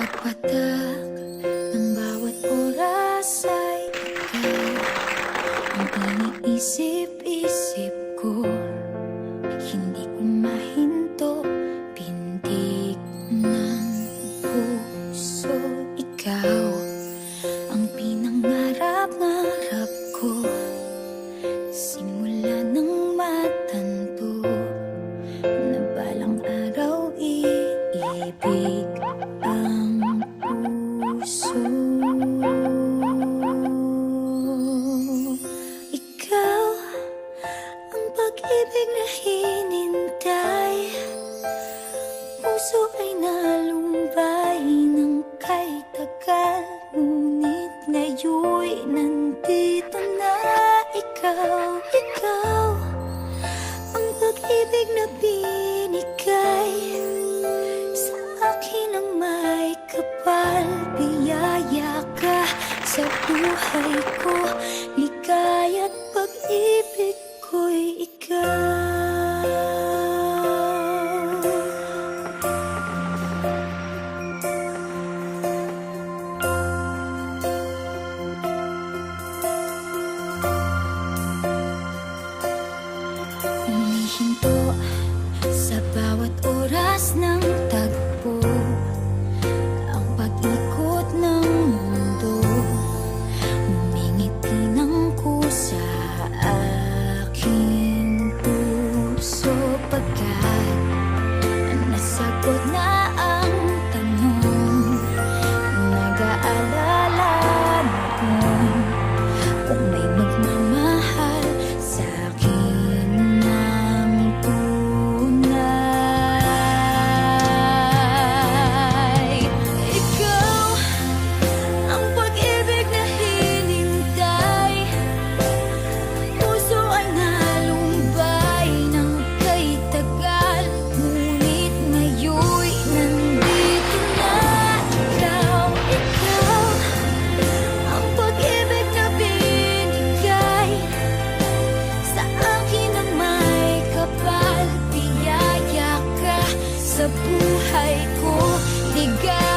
pagpatak ng bawat oras ay ikaw ang iniisip-isip ko. Hindi ko mahinto, pintig ng puso. Ikaw ang pinangarap-ngarap ko, simula ng matanto na balang araw iibig ang puso. Ikaw ang pag-ibig na hinintay, puso ay nalumbay ng kay tagal, ngunit ngayon'y nandito na. Ikaw ang pag-ibig na binigay sa akin ang may kapal. Biyaya ka sa buhay ko, ligaya't pag-ibig ko'y ikaw. Humihinto sa bawat oras ng tagpo, ang pag-ikot ng mundo, humingiti ng kusa aking puso. Pagkat nasagot na ang tanong, nag-aalala noon kung may magmamahal sa akin ng tunay. Ikaw ang pag-ibig na hinintay, puso ay nalumbay ng kay tagal, ngunit ngayon'y nandito na. Ikaw ang pag-ibig na binigay sa akin ang may kapal. Biyaya ka sa buhay ko, ligay